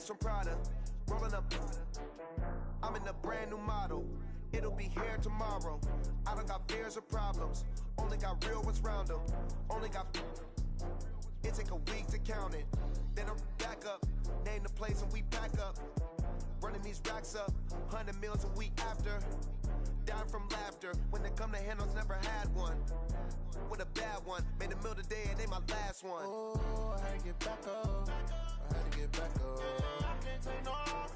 bags from Prada, rolling up. I'm in a brand new model. It'll be here tomorrow. I don't got fears or problems. Only got real ones round them. Only got. It take a week to count it. Then I'm back up. Name the place and we back up. Running these racks up. 100 meals a week after. Dying from laughter. When they come to handles, never had one. With a bad one. Made a meal today and they my last one. Oh, I had to get back up. I had to get back up. I can't take no off.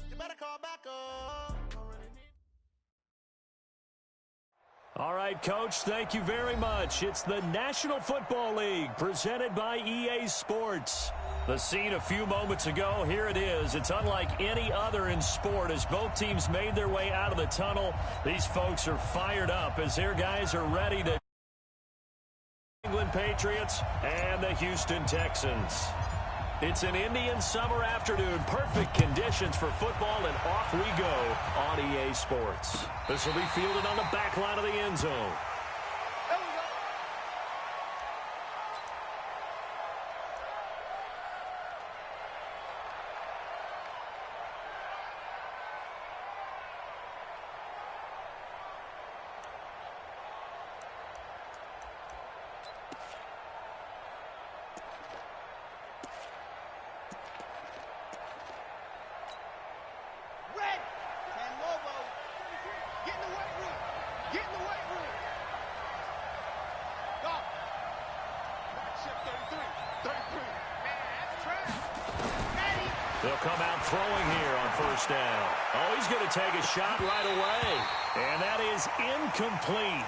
You better call back up. All right, Coach, thank you very much. It's the National Football League presented by EA Sports. The scene a few moments ago, here it is. It's unlike any other in sport as both teams made their way out of the tunnel. These folks are fired up as their guys are ready to England Patriots and the Houston Texans. It's an Indian summer afternoon. Perfect conditions for football, and off we go on EA Sports. This will be fielded on the back line of the end zone. They'll come out throwing here on first down. Oh, he's going to take a shot right away. And that is incomplete.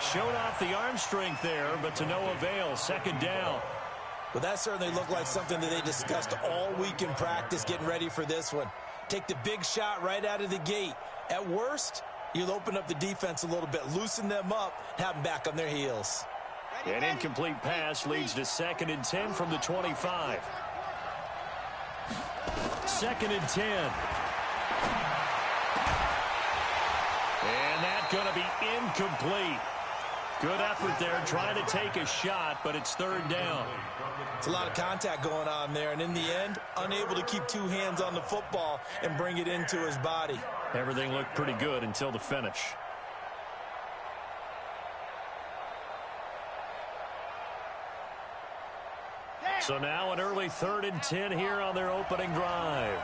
Showed off the arm strength there, but to no avail. Second down. Well, that certainly looked like something that they discussed all week in practice, getting ready for this one. Take the big shot right out of the gate. At worst, you'll open up the defense a little bit, loosen them up, have them back on their heels. An incomplete pass leads to 2nd and 10 from the 25. 2nd and 10. And that's going to be incomplete. Good effort there trying to take a shot, but it's 3rd down. It's a lot of contact going on there, and in the end, unable to keep two hands on the football and bring it into his body. Everything looked pretty good until the finish. So now an early 3rd and 10 here on their opening drive.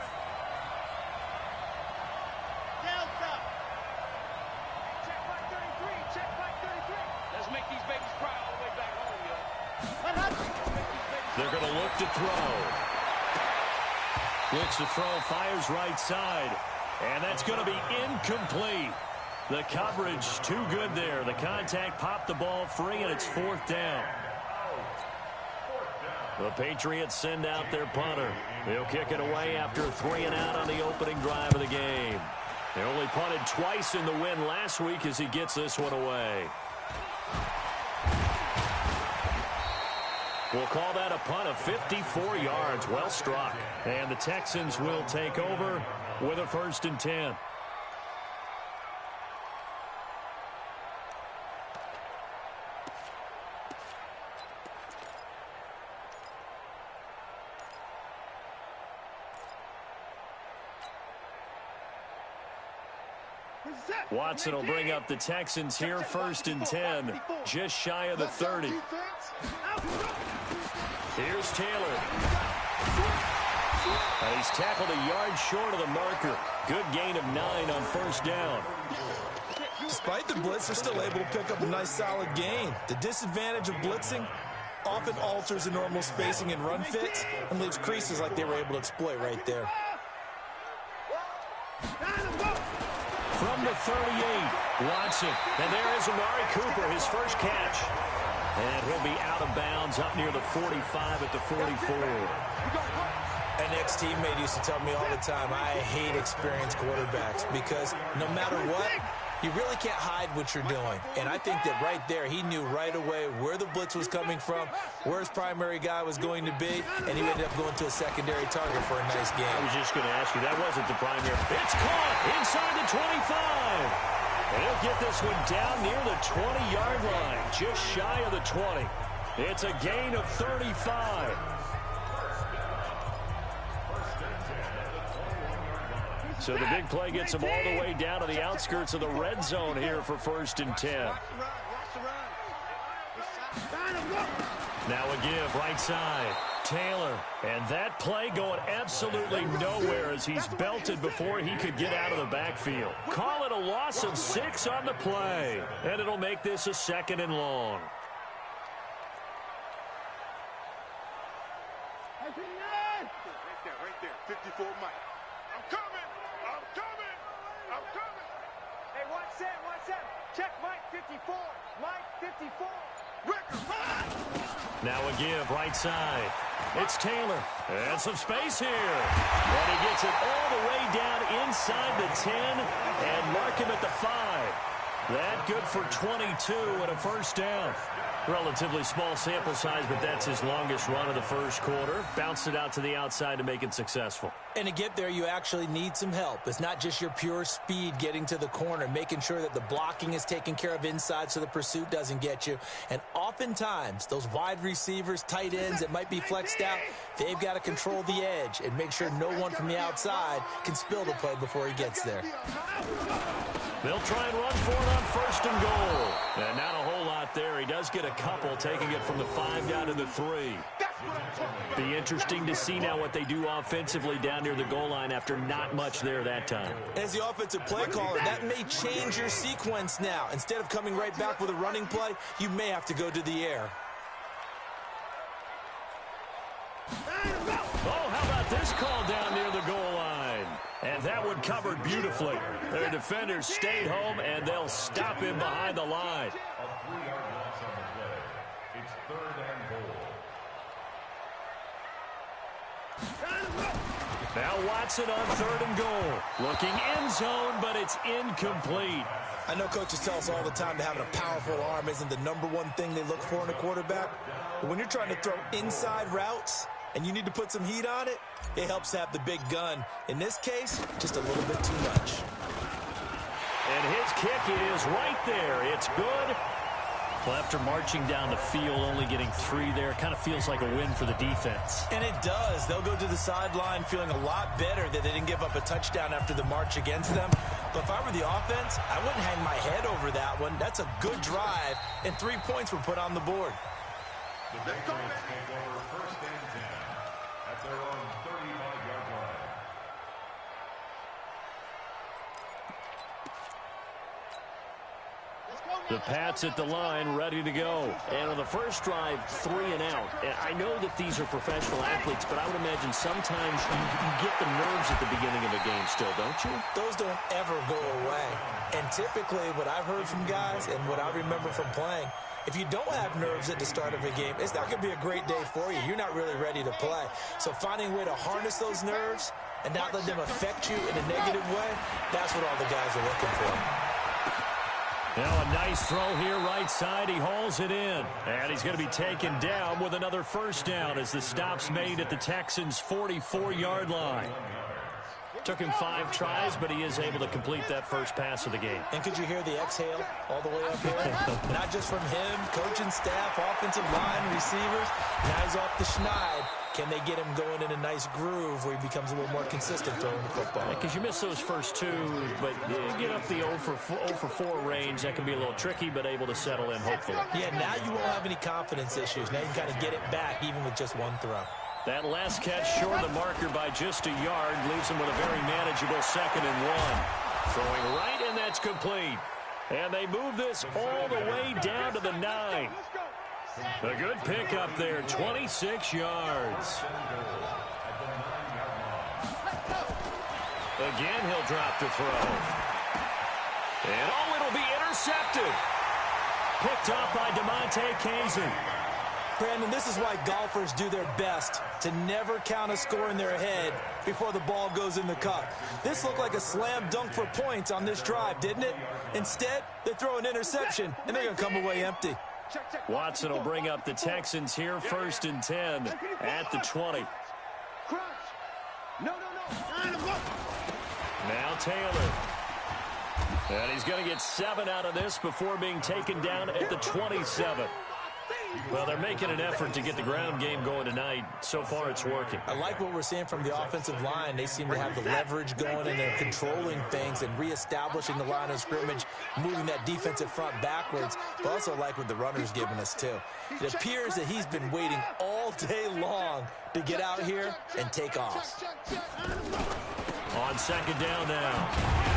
Check back 33. Check back 33. Let's make these babies cry all the way back home, yo. They're going to look to throw. Looks to throw, fires right side. And that's going to be incomplete. The coverage too good there. The contact popped the ball free, and it's 4th down. The Patriots send out their punter. They'll kick it away after 3 and out on the opening drive of the game. They only punted twice in the win last week as he gets this one away. We'll call that a punt of 54 yards. Well struck. And the Texans will take over with a 1st and 10. Watson will bring up the Texans here, 1st and 10, just shy of the 30. Here's Taylor. He's tackled a yard short of the marker. Good gain of 9 on 1st down. Despite the blitz, they're still able to pick up a nice solid gain. The disadvantage of blitzing often alters the normal spacing and run fits and leaves creases like they were able to exploit right there. From the 38, Watson. And there is Amari Cooper, his first catch. And he'll be out of bounds up near the 45 at the 44. An ex-teammate used to tell me all the time, I hate experienced quarterbacks because no matter what, you really can't hide what you're doing. And I think that right there, he knew right away where the blitz was coming from, where his primary guy was going to be, and he ended up going to a secondary target for a nice game. I was just going to ask you, that wasn't the primary. It's caught inside the 25. And he'll get this one down near the 20-yard line, just shy of the 20. It's a gain of 35. So the big play gets him all the way down to the outskirts of the red zone here for 1st and 10. Now a give, right side. Taylor. And that play going absolutely nowhere as he's belted before he could get out of the backfield. Call it a loss of 6 on the play. And it'll make this a 2nd and long. Right there. 54 Mike. I'm coming. Hey, watch that. Check Mike 54. Mike 54. Now a give, right side. It's Taylor. And some space here. And he gets it all the way down inside the 10 and mark him at the 5. That good for 22 and a 1st down. Relatively small sample size, but that's his longest run of the 1st quarter. Bounced it out to the outside to make it successful. And to get there, you actually need some help. It's not just your pure speed getting to the corner, making sure that the blocking is taken care of inside so the pursuit doesn't get you. And oftentimes, those wide receivers, tight ends that might be flexed out, they've got to control the edge and make sure no one from the outside can spill the play before he gets there. They'll try and run for it on 1st and goal. And not a whole lot there. He does get a couple, taking it from the 5 down to the 3. Be interesting to see now what they do offensively down near the goal line after not much there that time. As the offensive play caller, that may change your sequence now. Instead of coming right back with a running play, you may have to go to the air. Oh, how about this call down near the goal line? And that one covered beautifully. Their defenders stayed home, and they'll stop him behind the line. It's 3rd and goal. Now Watson on 3rd and goal. Looking end zone, but it's incomplete. I know coaches tell us all the time that having a powerful arm isn't the #1 thing they look for in a quarterback. But when you're trying to throw inside routes and you need to put some heat on it, it helps to have the big gun. In this case, just a little bit too much. And his kick is right there. It's good. Well, after marching down the field, only getting 3 there, kind of feels like a win for the defense. And it does. They'll go to the sideline feeling a lot better that they didn't give up a touchdown after the march against them. But if I were the offense, I wouldn't hang my head over that one. That's a good drive, and 3 points were put on the board. The Patriots take over 1st and 10 at their own 35-yard line. The Pats at the line, ready to go. And on the first drive, 3 and out. And I know that these are professional athletes, but I would imagine sometimes you get the nerves at the beginning of a game still, don't you? Those don't ever go away. And typically what I've heard from guys and what I remember from playing, if you don't have nerves at the start of a game, it's not going to be a great day for you. You're not really ready to play. So finding a way to harness those nerves and not let them affect you in a negative way, that's what all the guys are looking for. Now a nice throw here, right side. He hauls it in. And he's going to be taken down with another 1st down as the stop's made at the Texans' 44-yard line. Took him 5 tries, but he is able to complete that first pass of the game. And could you hear the exhale all the way up here? Not just from him, coaching staff, offensive line, receivers. Now he's off the schneid. Can they get him going in a nice groove where he becomes a little more consistent throwing the football? Because you miss those first 2, but get up the 0 for 4 range. That can be a little tricky, but able to settle in, hopefully. Yeah, now you won't have any confidence issues. Now you can kind of get it back, even with just 1 throw. That last catch short of the marker by just a yard leaves him with a very manageable 2nd and 1. Throwing right, and that's complete. And they move this all the way down to the 9. A good pickup there, 26 yards. Again, he'll drop the throw. And it'll be intercepted. Picked up by DeMonte Kazin. Brandon, this is why golfers do their best to never count a score in their head before the ball goes in the cup. This looked like a slam dunk for points on this drive, didn't it? Instead, they throw an interception, and they're going to come away empty. Watson will bring up the Texans here, 1st and 10 at the 20. Now Taylor. And he's going to get 7 out of this before being taken down at the 27. Well, they're making an effort to get the ground game going tonight. So far, it's working. I like what we're seeing from the offensive line. They seem to have the leverage going, and they're controlling things and reestablishing the line of scrimmage, moving that defensive front backwards. But also like what the runner's giving us, too. It appears that he's been waiting all day long to get out here and take off. On second down now,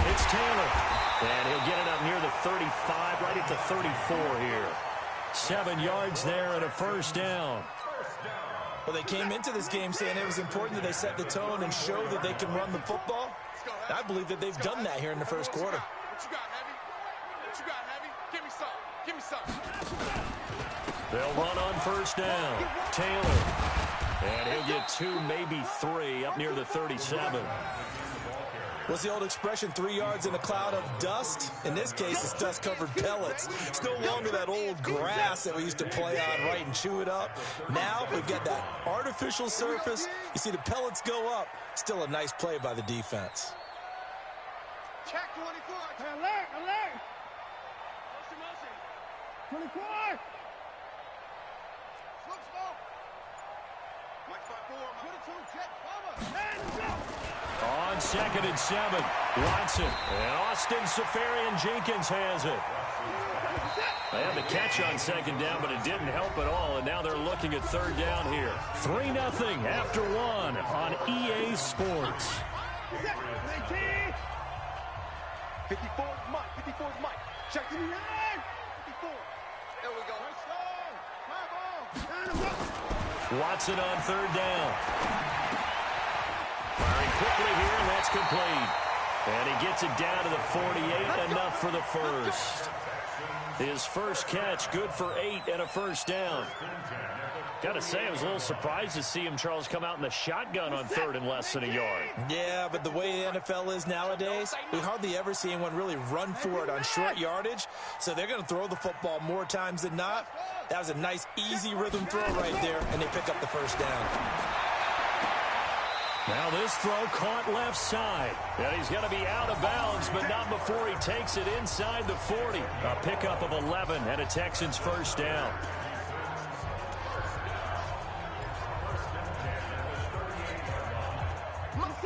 it's Taylor. And he'll get it up near the 35, right at the 34 here. 7 yards there and a first down. Well, they came into this game saying it was important that they set the tone and show that they can run the football. I believe that they've done that here in the first quarter. What you got, Heavy? What you got, Heavy? Give me some. Give me some. They'll run on first down. Taylor. And he'll get 2, maybe 3, up near the 37. What's the old expression, 3 yards in a cloud of dust? In this case, it's dust-covered pellets. It's no longer that old grass that we used to play on, right, and chew it up. Now we've got that artificial surface. You see the pellets go up. Still a nice play by the defense. Check 24. Alert, alert. Motion. 24. Smoke, smoke. 22, check, cover. And go. On second and 7, Watson. And Austin Safarian-Jenkins has it. They had the catch on second down, but it didn't help at all, and now they're looking at third down here. 3-0 after 1 on EA Sports. 54 is Mike. 54 is Mike. Check 54. There we go. Watson on third down. Firing quickly here, and that's complete. And he gets it down to the 48, enough for the first. His first catch, good for 8 and a first down. Got to say, I was a little surprised to see him, Charles, come out in the shotgun on third and less than a yard. Yeah, but the way the NFL is nowadays, we hardly ever see anyone really run for it on short yardage. So they're going to throw the football more times than not. That was a nice, easy rhythm throw right there, and they pick up the first down. Now this throw caught left side. And he's going to be out of bounds, but not before he takes it inside the 40. A pickup of 11 and a Texans first down.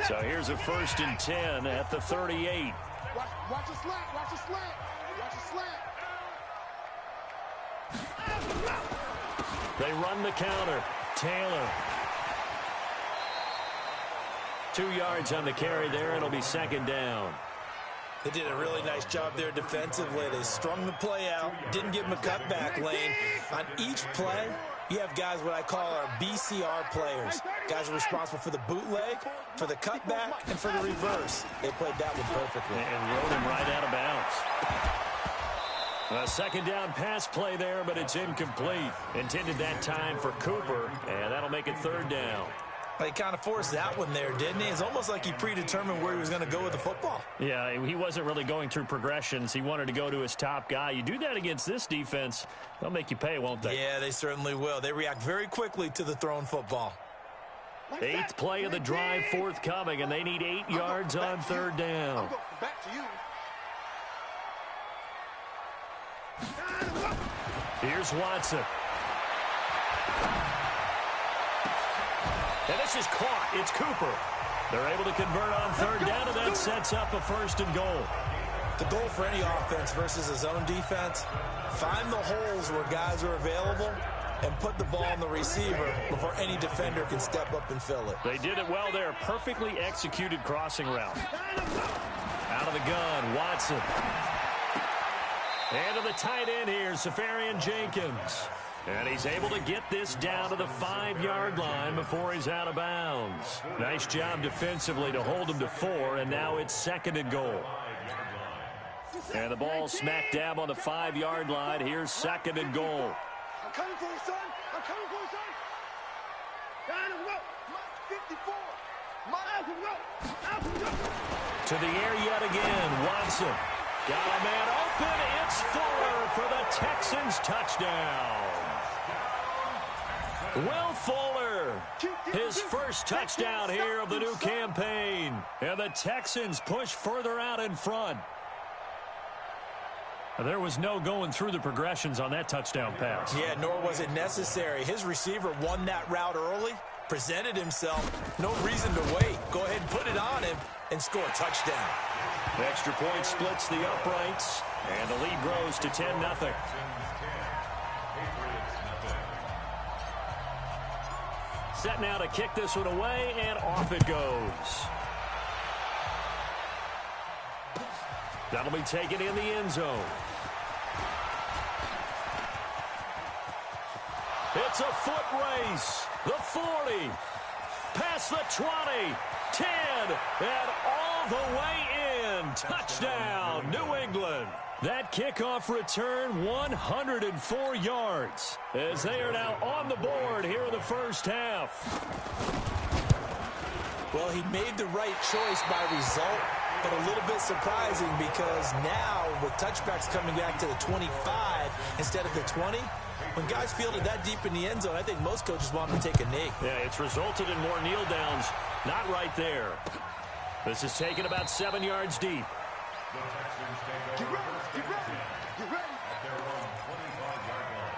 So here's a 1st and 10 at the 38. Watch a slant. Watch a slant. Watch a slant. They run the counter. Taylor. 2 yards on the carry there. It'll be second down. They did a really nice job there defensively. They strung the play out, didn't give him a cutback lane. On each play, you have guys what I call our BCR players. Guys are responsible for the bootleg, for the cutback, and for the reverse. They played that one perfectly. And rode him right out of bounds. A second down pass play there, but it's incomplete. Intended that time for Cooper, and that'll make it third down. He kind of forced that one there, didn't he? It's almost like he predetermined where he was going to go with the football. Yeah, he wasn't really going through progressions. He wanted to go to his top guy. You do that against this defense, they'll make you pay, won't they? Yeah, they certainly will. They react very quickly to the thrown football. 8th play of the drive forthcoming, and they need 8 yards on third down. Back to you. Here's Watson. And this is caught. It's Cooper. They're able to convert on third down, and that sets up a 1st and goal. The goal for any offense versus a zone defense, find the holes where guys are available and put the ball on the receiver before any defender can step up and fill it. They did it well there. Perfectly executed crossing route. Out of the gun, Watson. And to the tight end here, Safarian-Jenkins. And he's able to get this down to the 5-yard line before he's out of bounds. Nice job defensively to hold him to 4, and now it's 2nd and goal. And the ball smack dab on the 5-yard line. Here's 2nd and goal. I'm coming for you, son. I'm coming for you, son. Down the road. 54. To the air yet again. Watson. Got a man open. It's Fuller for the Texans touchdown. Will Fuller, his first touchdown here of the new campaign. And the Texans push further out in front. There was no going through the progressions on that touchdown pass. Yeah, nor was it necessary. His receiver won that route early, presented himself. No reason to wait. Go ahead and put it on him and score a touchdown. The extra point splits the uprights, and the lead grows to 10-0. Set now to kick this one away, and off it goes. That'll be taken in the end zone. It's a foot race. The 40, past the 20, 10, and all the way in. Touchdown, New England. That kickoff return, 104 yards, as they are now on the board here in the first half. Well, he made the right choice by result, but a little bit surprising because now with touchbacks coming back to the 25 instead of the 20, when guys field it that deep in the end zone, I think most coaches want them to take a knee. Yeah, it's resulted in more kneel downs. Not right there. This is taken about 7 yards deep. The Texans take over first and 10 at their own 25-yard line.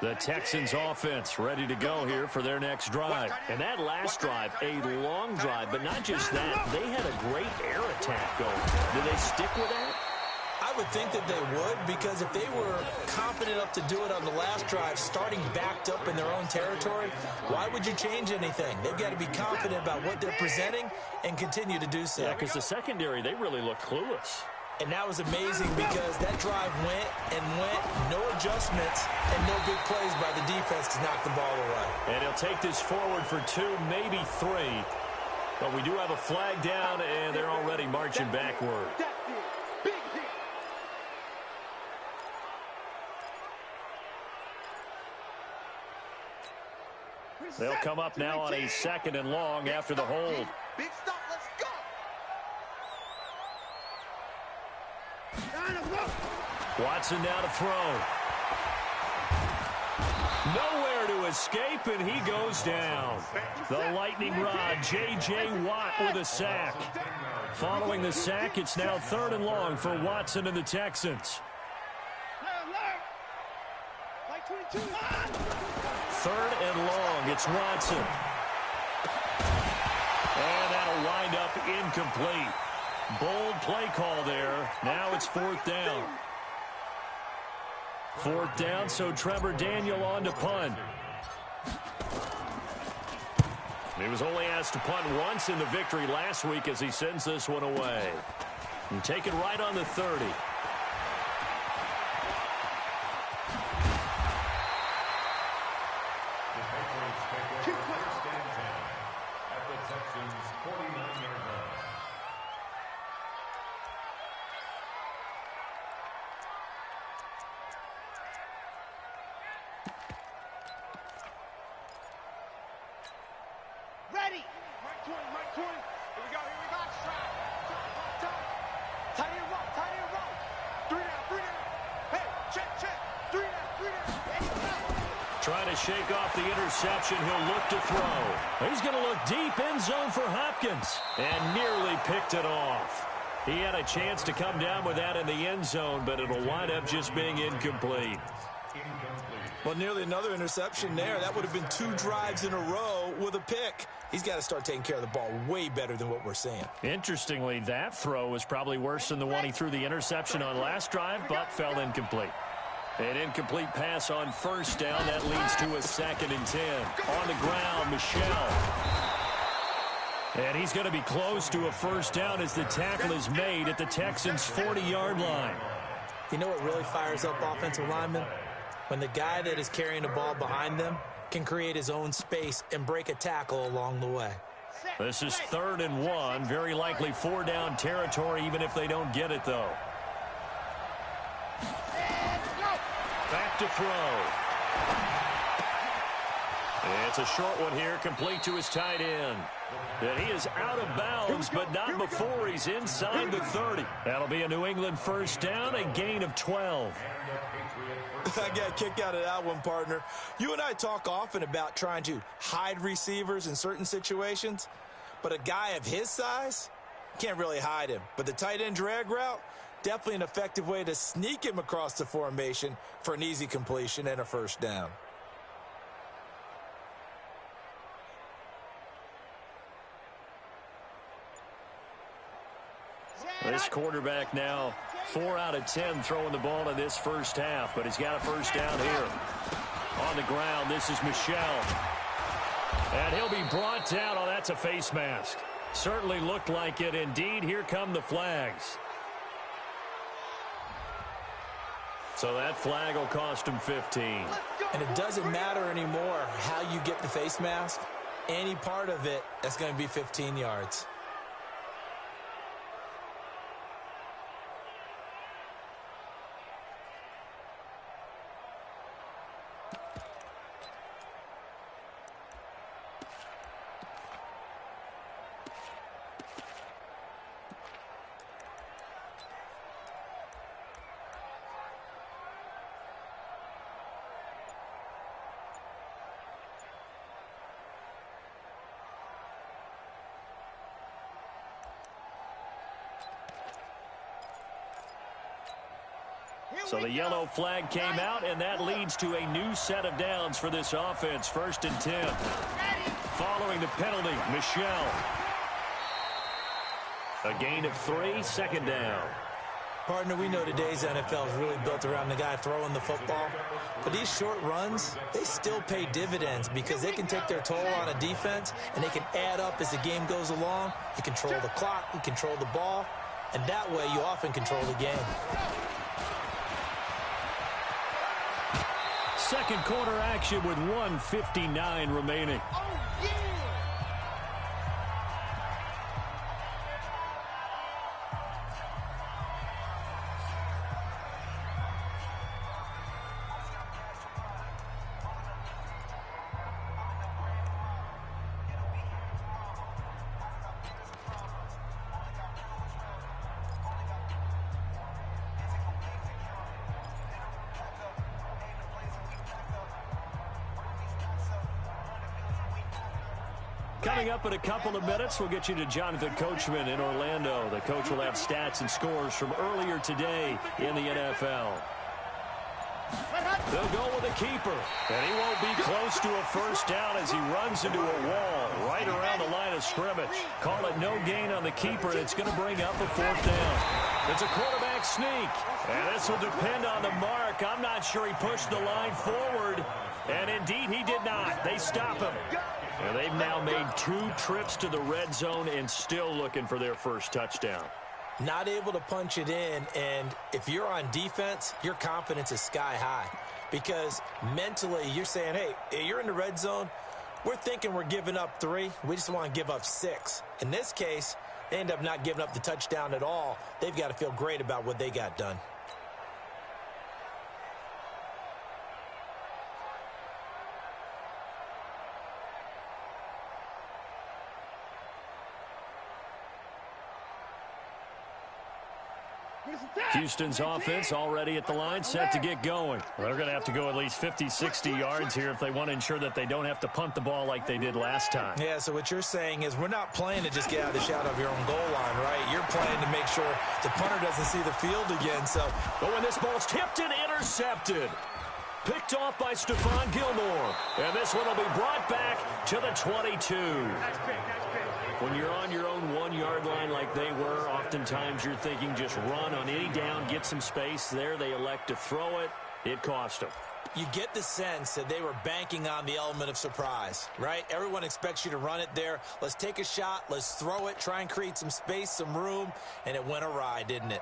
The Texans offense ready to go here for their next drive. And that last drive, a long drive, but not just that. They had a great air attack going. Do they stick with that? I would think that they would, because if they were confident enough to do it on the last drive, starting backed up in their own territory, why would you change anything? They've got to be confident about what they're presenting and continue to do so. Yeah, because the secondary, they really look clueless. And that was amazing because that drive went and went, no adjustments, and no big plays by the defense to knock the ball away. And he'll take this forward for 2, maybe 3. But we do have a flag down, and they're already marching backward. They'll come up now on a 2nd and long after the hold. Big stop, let's go. Watson now to throw. Nowhere to escape, and he goes down. The lightning rod, J.J. Watt with a sack. Following the sack, it's now 3rd and long for Watson and the Texans. 3rd and long, it's Watson. And that'll wind up incomplete. Bold play call there. Now it's 4th down. 4th down, so Trevor Daniel on to punt. He was only asked to punt once in the victory last week as he sends this one away. And take it right on the 30. Ready. Right 20, right 20. Here we go, here we go. Stop. Tight end roll. 3 down. Hey, check. 3 down. Trying to shake off the interception. He'll look to throw. He's going to look deep end zone for Hopkins. And nearly picked it off. He had a chance to come down with that in the end zone, but it'll wind up just being incomplete. Well, nearly another interception there. That would have been 2 drives in a row with a pick. He's got to start taking care of the ball way better than what we're seeing. Interestingly, that throw was probably worse than the one he threw the interception on last drive, but fell incomplete. An incomplete pass on 1st down. That leads to a 2nd and 10. On the ground, Michel. And he's going to be close to a 1st down as the tackle is made at the Texans' 40-yard line. You know what really fires up offensive linemen? When the guy that is carrying the ball behind them can create his own space and break a tackle along the way. This is 3rd and 1. Very likely 4-down territory, even if they don't get it, though. Back to throw. It's a short one here, complete to his tight end. And he is out of bounds, but not before he's inside the 30. That'll be a New England first down, a gain of 12. I got a kick out of that one, partner. You and I talk often about trying to hide receivers in certain situations, but a guy of his size can't really hide him. But the tight end drag route, definitely an effective way to sneak him across the formation for an easy completion and a first down. This quarterback now 4 out of 10 throwing the ball in this first half, but he's got a first down here. On the ground, this is Michel. And he'll be brought down. Oh, that's a face mask. Certainly looked like it. Indeed, here come the flags. So that flag will cost him 15. And it doesn't matter anymore how you get the face mask. Any part of it, that's going to be 15 yards. So the yellow flag came out, and that leads to a new set of downs for this offense. 1st and 10. Following the penalty, Michel. A gain of 3, 2nd down. Partner, we know today's NFL is really built around the guy throwing the football. But these short runs, they still pay dividends because they can take their toll on a defense, and they can add up as the game goes along. You control the clock, you control the ball, and that way you often control the game. Second quarter action with 1:59 remaining. Coming up in a couple of minutes, we'll get you to Jonathan Coachman in Orlando. The coach will have stats and scores from earlier today in the NFL. They'll go with a keeper, and he won't be close to a first down as he runs into a wall right around the line of scrimmage. Call it no gain on the keeper, and it's going to bring up a 4th down. It's a quarterback sneak, and this will depend on the mark. I'm not sure he pushed the line forward, and indeed he did not. They stop him. And they've now made 2 trips to the red zone and still looking for their first touchdown. Not able to punch it in, and if you're on defense, your confidence is sky high. Because mentally, you're saying, hey, you're in the red zone. We're thinking we're giving up 3. We just want to give up 6. In this case, they end up not giving up the touchdown at all. They've got to feel great about what they got done. Houston's offense already at the line, set to get going. They're going to have to go at least 50, 60 yards here if they want to ensure that they don't have to punt the ball like they did last time. Yeah, so what you're saying is we're not playing to just get out of the shadow of your own goal line, right? You're playing to make sure the punter doesn't see the field again. So, but when this ball's tipped and intercepted, picked off by Stephon Gilmore. And this one will be brought back to the 22. When you're on your own 1-yard line like they were, oftentimes you're thinking just run on any down, get some space. There they elect to throw it. It cost them. You get the sense that they were banking on the element of surprise, right? Everyone expects you to run it there. Let's take a shot. Let's throw it. Try and create some space, some room. And it went awry, didn't it?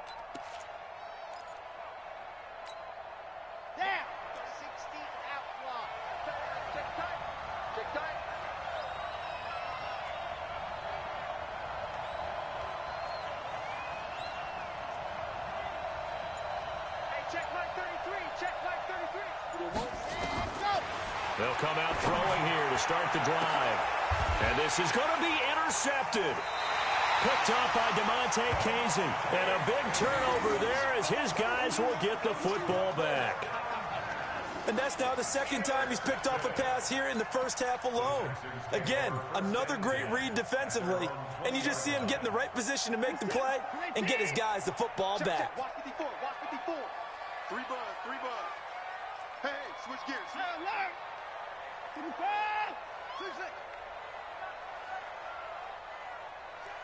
They'll come out throwing here to start the drive. And this is going to be intercepted. Picked off by DeMonte Casey. And a big turnover there as his guys will get the football back. And that's now the second time he's picked off a pass here in the first half alone. Again, another great read defensively. And you just see him get in the right position to make the play and get his guys the football back. Watch 54, watch 54. Three buzz. Hey, switch gears. Alert! 55, 66.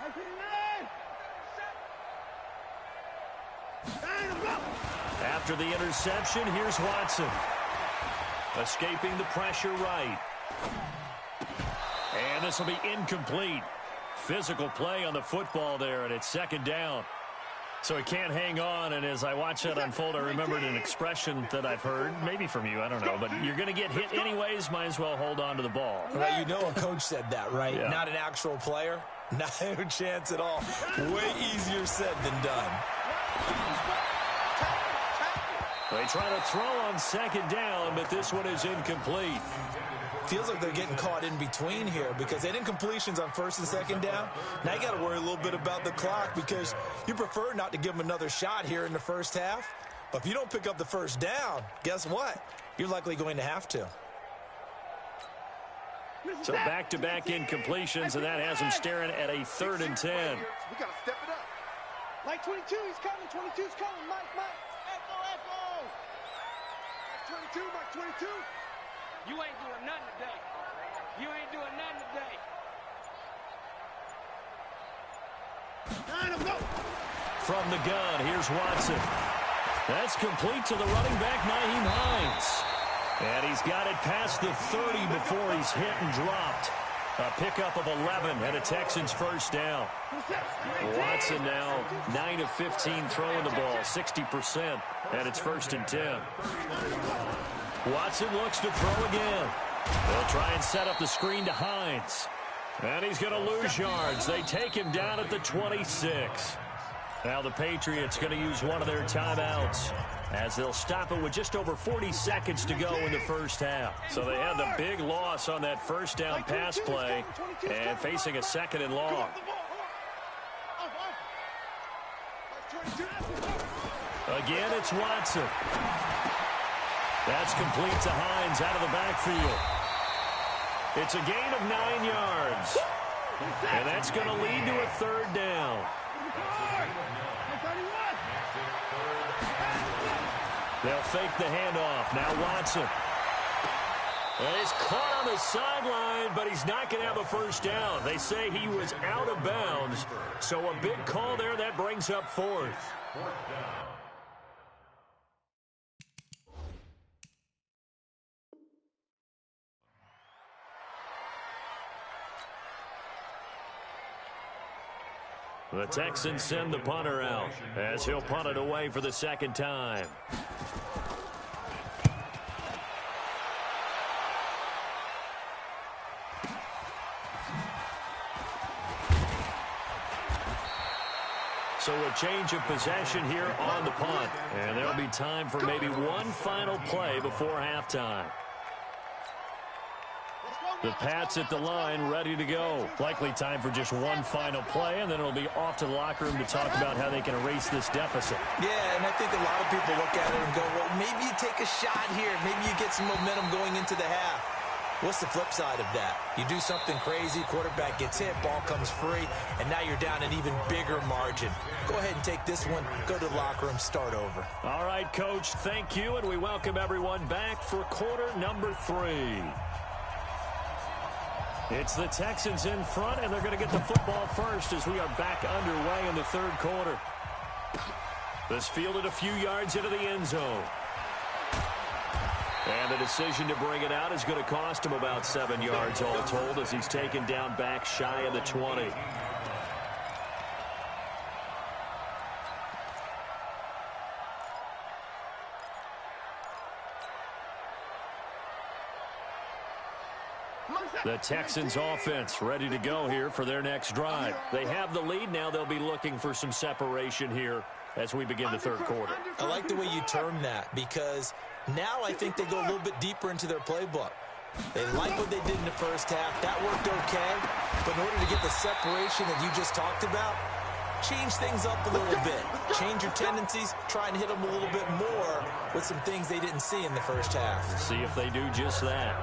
59. After the interception, here's Watson. Escaping the pressure right. And this will be incomplete. Physical play on the football there, and it's second down. So he can't hang on, and as I watch that unfold, I remembered an expression that I've heard, maybe from you, I don't know, but you're going to get hit anyways, might as well hold on to the ball. Well, you know a coach said that, right? Yeah. Not an actual player. No chance at all. Way easier said than done. They try to throw on second down, but this one is incomplete. Feels like they're getting caught in between here because they didn't completions on first and second down. Now you got to worry a little bit about the clock because you prefer not to give them another shot here in the first half. But if you don't pick up the first down, guess what? You're likely going to have to. So back-to-back incompletions, and that has them staring at a 3rd and 10. We got to step it up. Mike 22, he's coming. 22's coming. Mike. Echo. Mike 22, Mike 22. You ain't doing nothing today. You ain't doing nothing today. From the gun, here's Watson. That's complete to the running back, Nyheim Hines. And he's got it past the 30 before he's hit and dropped. A pickup of 11 and a Texans first down. Watson now 9 of 15 throwing the ball, 60%, and it's 1st and 10. Watson looks to throw again. They'll try and set up the screen to Hines. And he's going to lose yards. They take him down at the 26. Now the Patriots going to use one of their timeouts as they'll stop it with just over 40 seconds to go in the first half. So they had the big loss on that first down pass play and facing a 2nd and long. Again, it's Watson. That's complete to Hines out of the backfield. It's a gain of 9 yards. And that's going to lead to a 3rd down. They'll fake the handoff. Now Watson. And he's caught on the sideline, but he's not going to have a first down. They say he was out of bounds. So a big call there. That brings up 4th. The Texans send the punter out as he'll punt it away for the 2nd time. So a change of possession here on the punt. And there'll be time for maybe one final play before halftime. The Pats at the line, ready to go. Likely time for just one final play, and then it'll be off to the locker room to talk about how they can erase this deficit. Yeah, and I think a lot of people look at it and go, well, maybe you take a shot here. Maybe you get some momentum going into the half. What's the flip side of that? You do something crazy, quarterback gets hit, ball comes free, and now you're down an even bigger margin. Go ahead and take this one, go to the locker room, start over. All right, Coach, thank you, and we welcome everyone back for quarter number 3. It's the Texans in front, and they're going to get the football first as we are back underway in the 3rd quarter. This fielded a few yards into the end zone. And the decision to bring it out is going to cost him about 7 yards all told as he's taken down back shy of the 20. The Texans offense ready to go here for their next drive. They have the lead now. They'll be looking for some separation here as we begin the 3rd quarter. I like the way you term that because now I think they go a little bit deeper into their playbook. They like what they did in the first half. That worked okay. But in order to get the separation that you just talked about, change things up a little bit. Change your tendencies. Try and hit them a little bit more with some things they didn't see in the first half. See if they do just that.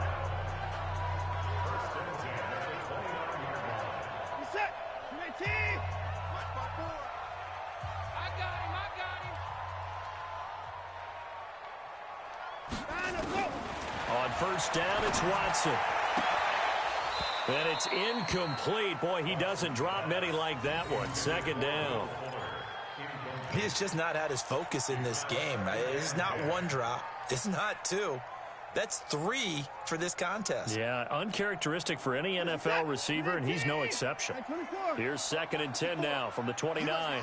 On first down, it's Watson. And it's incomplete. Boy, he doesn't drop many like that one. Second down. He has just not had his focus in this game. It's not one drop. It's not two. That's 3 for this contest. Yeah, uncharacteristic for any NFL receiver, and he's no exception. Here's 2nd and 10 now from the 29.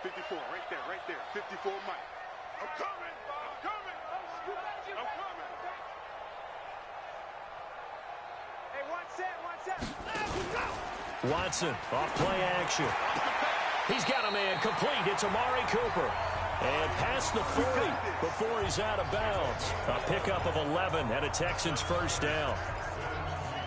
54, right there. 54, Mike. I'm coming. Hey, one set. Watson, off play action. He's got a man complete. It's Amari Cooper. And past the 40 before he's out of bounds. A pickup of 11 and a Texans first down.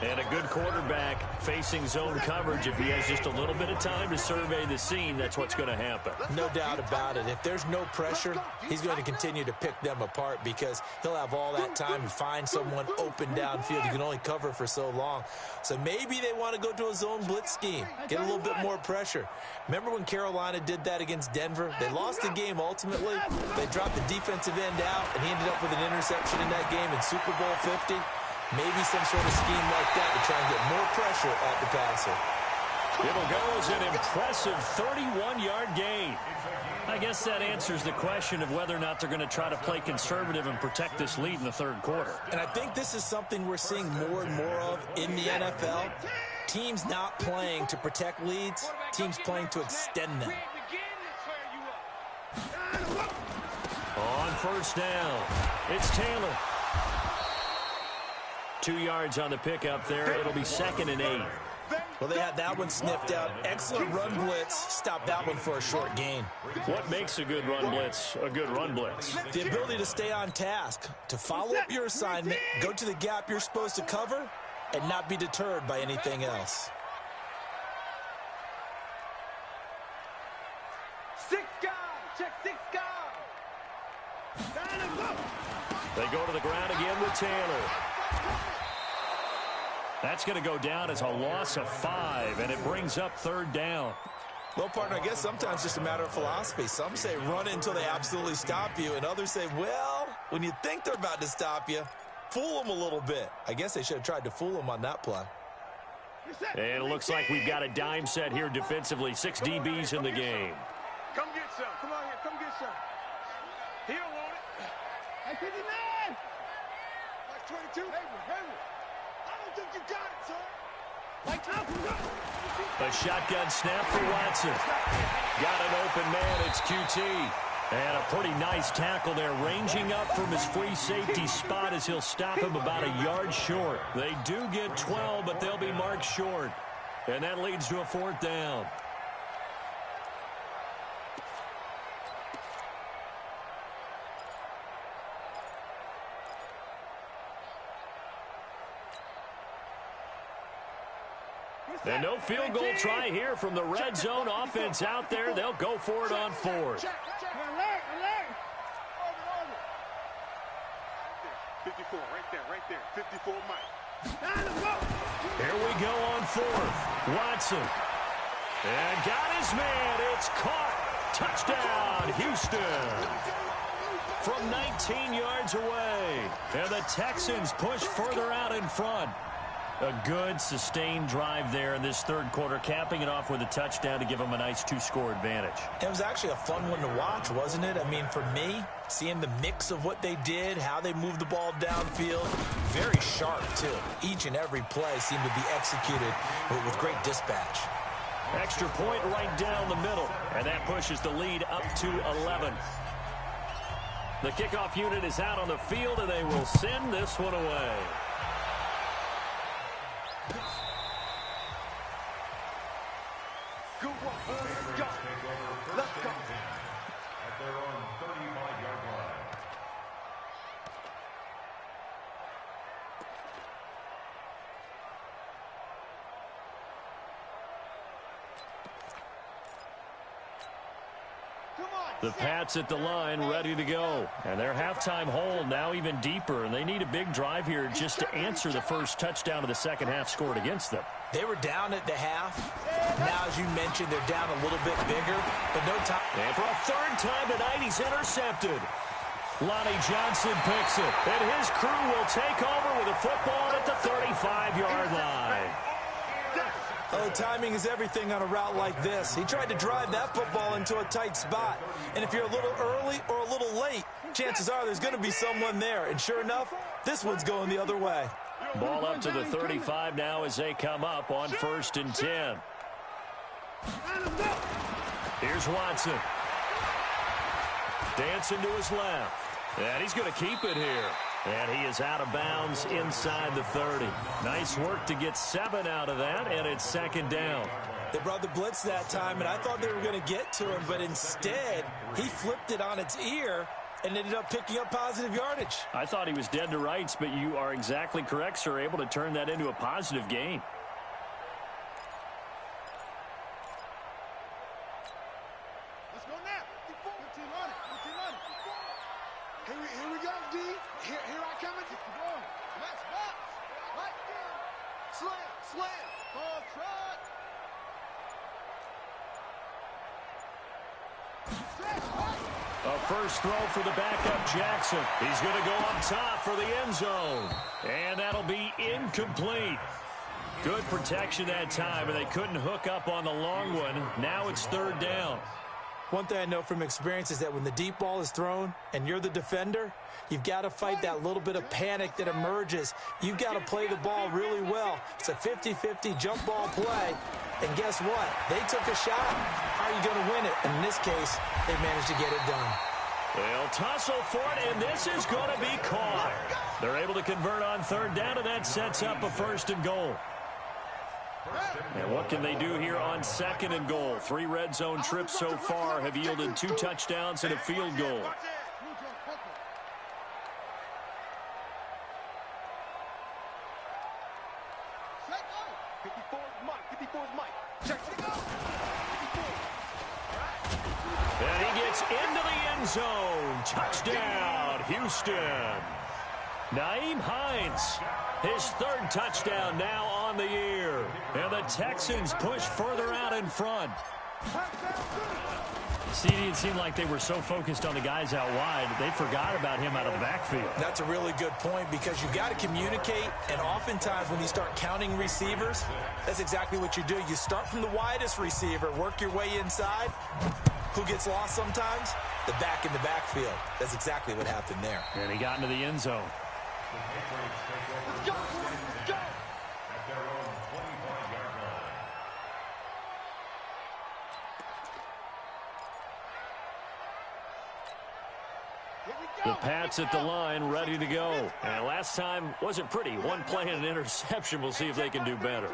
And a good quarterback facing zone coverage. If he has just a little bit of time to survey the scene, that's what's going to happen. No doubt about it. If there's no pressure, he's going to continue to pick them apart because he'll have all that time to find someone open downfield. He can only cover for so long. So maybe they want to go to a zone blitz scheme, get a little bit more pressure. Remember when Carolina did that against Denver? They lost the game ultimately. They dropped the defensive end out, and he ended up with an interception in that game in Super Bowl 50. Maybe some sort of scheme like that to try and get more pressure at the passer. It'll go as an impressive 31-yard gain. I guess that answers the question of whether or not they're going to try to play conservative and protect this lead in the third quarter. And I think this is something we're seeing more and more of in the NFL. Teams not playing to protect leads, teams playing to extend them. On first down, it's Taylor. 2 yards on the pickup there. It'll be 2nd and 8. Well, they had that one sniffed out. Excellent run blitz. Stop that one for a short gain. What makes a good run blitz a good run blitz? The ability to stay on task, to follow up your assignment, go to the gap you're supposed to cover, and not be deterred by anything else. 6 guys. Check 6 guys. They go to the ground again with Taylor. That's going to go down as a loss of 5, and it brings up 3rd down. Well, partner, I guess sometimes just a matter of philosophy. Some say run until they absolutely stop you, and others say, well, when you think they're about to stop you, fool them a little bit. I guess they should have tried to fool them on that play. And it looks like we've got a dime set here defensively. 6 DBs in the game. Come get some. Come on here. Come get some. He don't want it. Hey, 59. Like 22. Hayward. I don't think you got it, sir. A shotgun snap for Watson. Got an open man. It's QT. And a pretty nice tackle there, ranging up from his free safety spot as he'll stop him about a yard short. They do get 12, but they'll be marked short. And that leads to a 4th down. And no field goal try here from the red zone. Offense out there. They'll go for it on 4th. 54, right there. 54, Mike. Here we go on 4th. Watson. And got his man. It's caught. Touchdown, Houston. From 19 yards away. And the Texans push further out in front. A good, sustained drive there in this third quarter, capping it off with a touchdown to give them a nice 2-score advantage. It was actually a fun one to watch, wasn't it? I mean, for me, seeing the mix of what they did, how they moved the ball downfield, very sharp, too. Each and every play seemed to be executed with great dispatch. Extra point right down the middle, and that pushes the lead up to 11. The kickoff unit is out on the field, and they will send this one away. Good one. Let's go. At their own 35 The Pats at the line, ready to go. And their halftime hole now even deeper, and they need a big drive here just to answer the first touchdown of the second half scored against them. They were down at the half. Now, as you mentioned, they're down a little bit bigger, but no time. And for a third time tonight, he's intercepted. Lonnie Johnson picks it, and his crew will take over with a football at the 35-yard line. Oh, timing is everything on a route like this. He tried to drive that football into a tight spot. And if you're a little early or a little late, chances are there's going to be someone there. And sure enough, this one's going the other way. Ball up to the 35 now as they come up on 1st and 10. Here's Watson. Dancing to his left. And he's going to keep it here. And he is out of bounds inside the 30. Nice work to get 7 out of that, and it's 2nd down. They brought the blitz that time, and I thought they were going to get to him, but instead, he flipped it on its ear and ended up picking up positive yardage. I thought he was dead to rights, but you are exactly correct, sir, able to turn that into a positive gain. Let's go now. 15 on it. 15 on it. Here we go, D. Here I come. Let's box. Right there. Slam. Ball trot. A first throw for the backup Jackson. He's going to go up top for the end zone. And that'll be incomplete. Good protection that time, and they couldn't hook up on the long one. Now it's 3rd down. One thing I know from experience is that when the deep ball is thrown and you're the defender, you've got to fight that little bit of panic that emerges. You've got to play the ball really well. It's a 50-50 jump ball play. And guess what? They took a shot. How are you going to win it? And in this case, they managed to get it done. They'll tussle for it, and this is going to be caught. They're able to convert on 3rd down, and that sets up a 1st and goal. And what can they do here on 2nd and goal? 3 red zone trips so far have yielded 2 touchdowns and a field goal. And he gets into the end zone. Touchdown, Houston. Naeem Hines, his 3rd touchdown now on the year. And the Texans push further out in front. See, it seemed like they were so focused on the guys out wide, they forgot about him out of the backfield. That's a really good point because you got to communicate, and oftentimes when you start counting receivers, that's exactly what you do. You start from the widest receiver, work your way inside. Who gets lost sometimes? The back in the backfield. That's exactly what happened there. And he got into the end zone. Go! At their own 25-yard line. The Pats at the line, ready to go. And last time wasn't pretty. One play and an interception. We'll see if they can do better.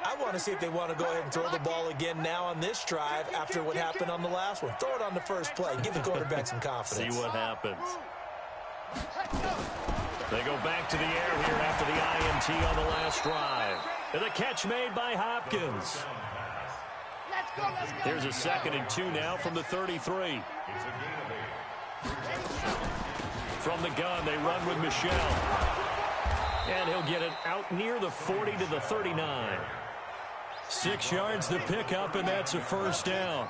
I want to see if they want to go ahead and throw the ball again now on this drive after what happened on the last one. Throw it on the first play. Give the quarterback some confidence. See what happens. They go back to the air here after the INT on the last drive. And the catch made by Hopkins. Here's a 2nd and 2 now from the 33. From the gun, they run with Michel. And he'll get it out near the 40 to the 39. 6 yards the pickup, and that's a 1st down.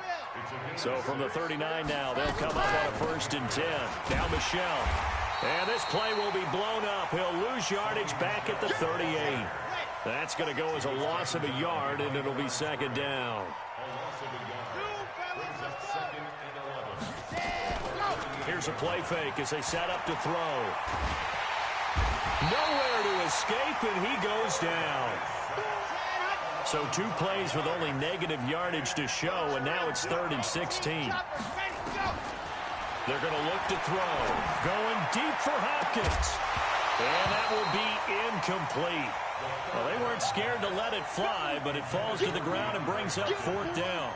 So from the 39 now, they'll come up on a 1st and 10. Now Michel. And this play will be blown up. He'll lose yardage back at the 38. That's going to go as a loss of a yard, and it'll be 2nd down. Here's a play fake as they set up to throw. Nowhere to escape, and he goes down. So 2 plays with only negative yardage to show, and now it's 3rd and 16. They're going to look to throw. Going deep for Hopkins. And that will be incomplete. Well, they weren't scared to let it fly, but it falls to the ground and brings up 4th down.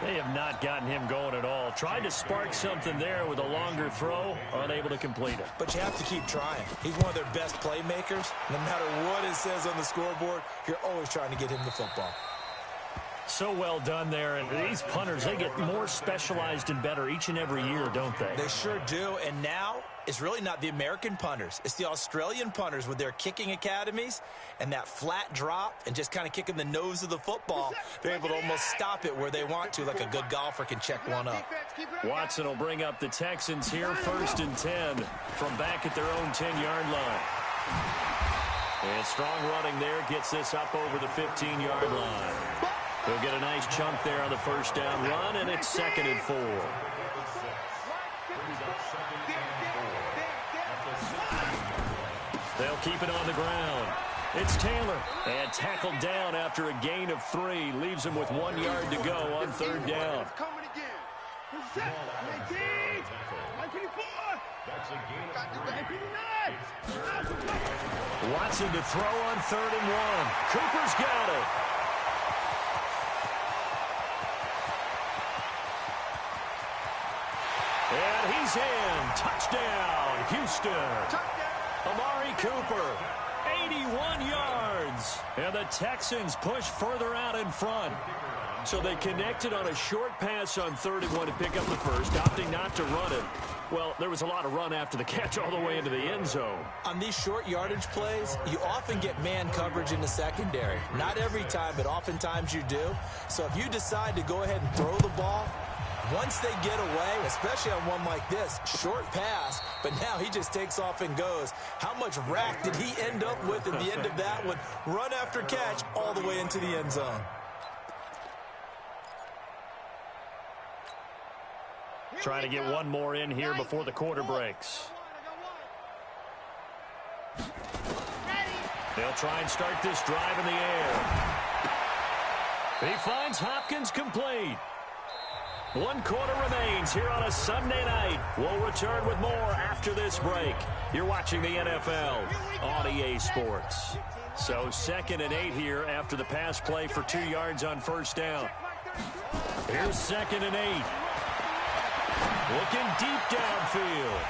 They have not gotten him going at all. Tried to spark something there with a longer throw, unable to complete it. But you have to keep trying. He's one of their best playmakers. No matter what it says on the scoreboard, you're always trying to get him the football. So well done there. And these punters, they get more specialized and better each and every year, don't they? They sure do. And now it's really not the American punters. It's the Australian punters with their kicking academies and that flat drop and just kind of kicking the nose of the football. They're able to almost stop it where they want to, like a good golfer can check one up. Watson will bring up the Texans here, 1st and 10 from back at their own 10-yard line. And strong running there gets this up over the 15-yard line. They'll get a nice chunk there on the first down run, and it's 2nd and 4. They'll keep it on the ground. It's Taylor, and tackled down after a gain of 3. Leaves him with 1 yard to go on 3rd down. Watson to throw on 3rd and 1. Cooper's got it. And he's in. Touchdown, Houston. Amari Cooper, 81 yards. And the Texans push further out in front. So they connected on a short pass on 3rd and 1 to pick up the first, opting not to run it. Well, there was a lot of run after the catch all the way into the end zone. On these short yardage plays, you often get man coverage in the secondary. Not every time, but oftentimes you do. So if you decide to go ahead and throw the ball, once they get away, especially on one like this, short pass, but now he just takes off and goes. How much rack did he end up with at the end of that one? Run after catch all the way into the end zone. Trying to get one more in here before the quarter breaks. They'll try and start this drive in the air. He finds Hopkins complete. 1 quarter remains here on a Sunday night. We'll return with more after this break. You're watching the NFL on EA Sports. So 2nd and 8 here after the pass play for 2 yards on 1st down. Here's 2nd and 8. Looking deep downfield.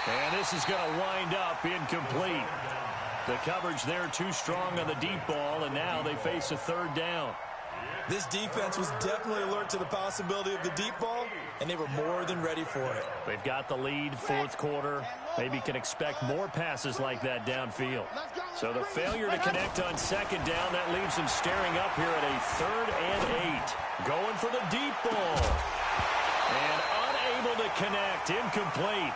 And this is going to wind up incomplete. The coverage there too strong on the deep ball, and now they face a 3rd down. This defense was definitely alert to the possibility of the deep ball, and they were more than ready for it. They've got the lead, 4th quarter. Maybe can expect more passes like that downfield. So the failure to connect on 2nd down, that leaves them staring up here at a 3rd and 8. Going for the deep ball. And unable to connect, incomplete.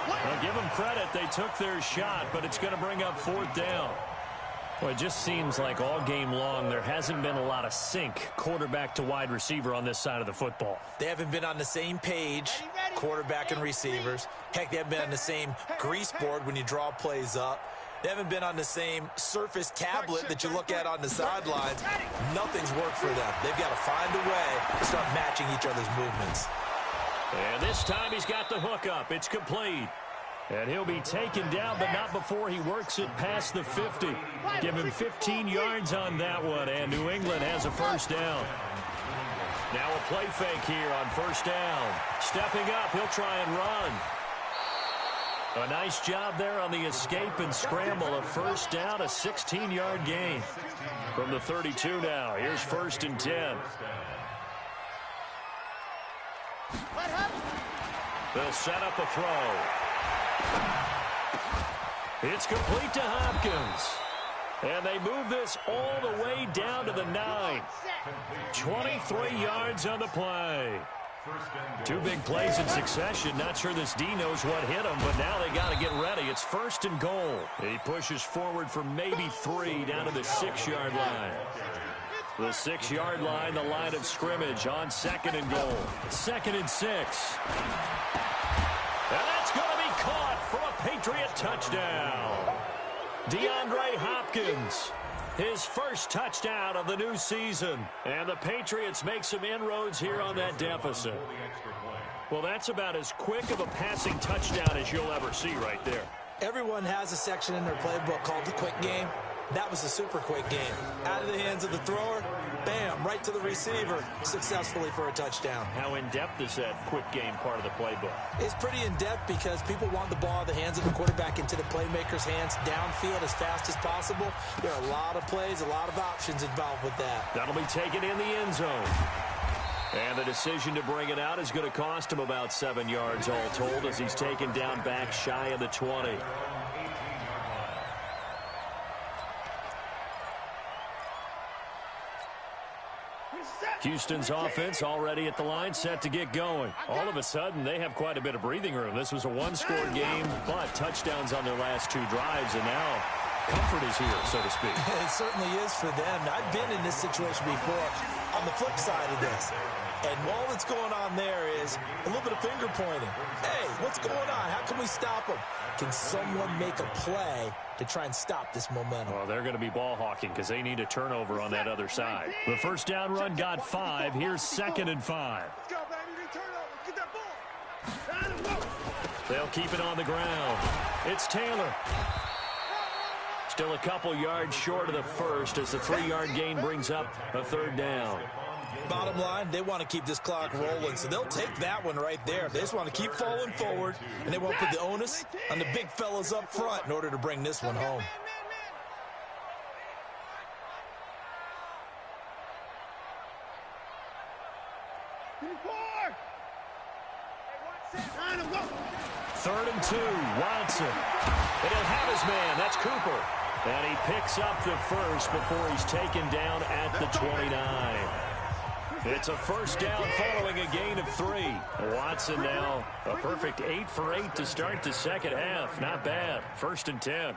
I'll give them credit, they took their shot, but it's going to bring up 4th down. Well, it just seems like all game long there hasn't been a lot of sync quarterback to wide receiver on this side of the football. They haven't been on the same page, quarterback and receivers. Heck, they haven't been on the same grease board when you draw plays up. They haven't been on the same surface tablet that you look at on the sidelines. Nothing's worked for them. They've got to find a way to start matching each other's movements. And this time he's got the hookup. It's complete. And he'll be taken down, but not before he works it past the 50. Give him 15 yards on that one, and New England has a 1st down. Now a play fake here on 1st down. Stepping up, he'll try and run. A nice job there on the escape and scramble. A 1st down, a 16-yard gain. From the 32 now, here's 1st and 10. They'll set up a throw. It's complete to Hopkins. And they move this all the way down to the 9. 23 yards on the play. 2 big plays in succession. Not sure this D knows what hit him, but now they got to get ready. It's 1st and goal. He pushes forward for maybe 3 down to the 6-yard line. The 6-yard line, the line of scrimmage on 2nd and goal. 2nd and 6. And that's going to be caught for a Patriot touchdown. DeAndre Hopkins, his first touchdown of the new season. And the Patriots make some inroads here on that deficit. Well, that's about as quick of a passing touchdown as you'll ever see right there. Everyone has a section in their playbook called the quick game. That was a super quick game. Out of the hands of the thrower, bam, right to the receiver, successfully for a touchdown. How in-depth is that quick game part of the playbook? It's pretty in-depth because people want the ball in the hands of the quarterback into the playmaker's hands downfield as fast as possible. There are a lot of plays, a lot of options involved with that. That'll be taken in the end zone. And the decision to bring it out is going to cost him about 7 yards all told as he's taken down back shy of the 20. Houston's offense already at the line, set to get going. All of a sudden, they have quite a bit of breathing room. This was a one-score game, but touchdowns on their last 2 drives, and now comfort is here, so to speak. It certainly is for them. I've been in this situation before on the flip side of this. And all that's going on there is a little bit of finger pointing. Hey, what's going on? How can we stop them? Can someone make a play to try and stop this momentum? Well, they're going to be ball hawking because they need a turnover on that other side. The first down run got 5. Here's 2nd and 5. Let's go, baby. Turnover. Get that ball. They'll keep it on the ground. It's Taylor. Still a couple yards short of the first as the 3-yard gain brings up a 3rd down. Bottom line, they want to keep this clock rolling, so they'll take that one right there. They just want to keep falling forward, and they won't put the onus on the big fellas up front in order to bring this one home. Third and 2, Watson. And he'll have his man. That's Cooper. And he picks up the first before he's taken down at the 29. It's a first down following a gain of 3. Watson now a perfect 8 for 8 to start the second half. Not bad. 1st and 10.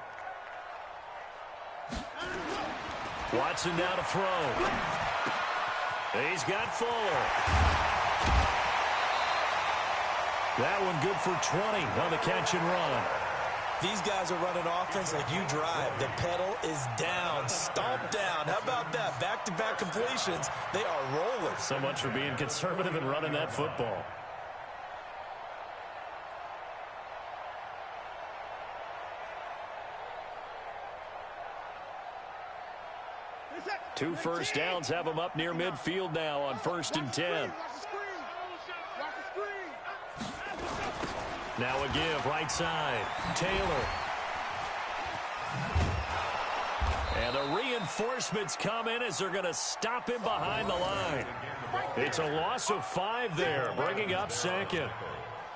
Watson now to throw. He's got Fuller. That one good for 20 on the catch and run. These guys are running offense like you drive. The pedal is down, stomped down. How about that? Back-to-back completions. They are rolling. So much for being conservative and running that football. Two first downs have them up near midfield now on 1st and 10. Now a give, right side. Taylor. And the reinforcements come in as they're going to stop him behind the line. It's a loss of 5 there, bringing up 2nd.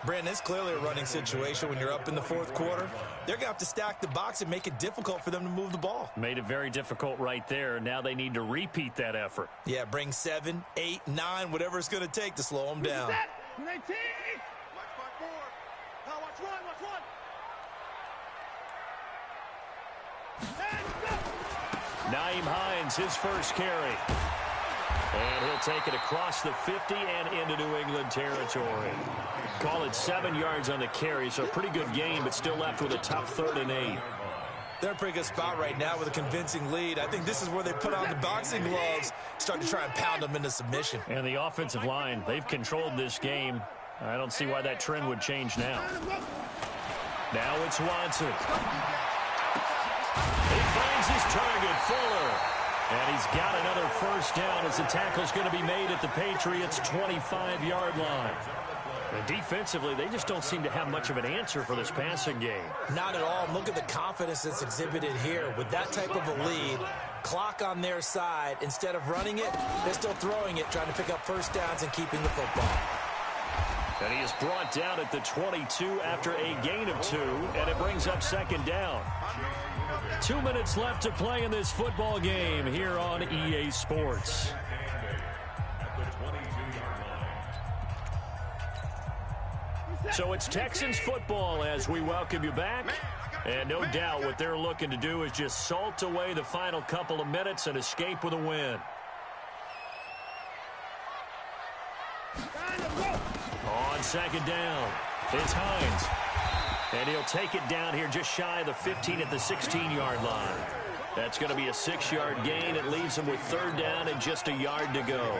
Brandon, it's clearly a running situation when you're up in the 4th quarter. They're going to have to stack the box and make it difficult for them to move the ball. Made it very difficult right there. Now they need to repeat that effort. Yeah, bring 7, 8, 9, whatever it's going to take to slow them down. Naeem Hines, his first carry. And he'll take it across the 50 and into New England territory. Call it 7 yards on the carry, so a pretty good game, but still left with a tough 3rd and 8. They're in a pretty good spot right now with a convincing lead. I think this is where they put on the boxing gloves, start to try and pound them into submission. And the offensive line, they've controlled this game. I don't see why that trend would change now. Now it's Watson. He finds his target, Fuller. And he's got another first down as the tackle's going to be made at the Patriots' 25-yard line. And defensively, they just don't seem to have much of an answer for this passing game. Not at all. Look at the confidence that's exhibited here. With that type of a lead, clock on their side, instead of running it, they're still throwing it, trying to pick up first downs and keeping the football. And he is brought down at the 22 after a gain of 2, and it brings up 2nd down. 2 minutes left to play in this football game here on EA Sports. So it's Texans football as we welcome you back. And no doubt what they're looking to do is just salt away the final couple of minutes and escape with a win. On 2nd down, it's Hines. And he'll take it down here just shy of the 15 at the 16-yard line. That's going to be a 6-yard gain. It leaves him with 3rd down and just a yard to go.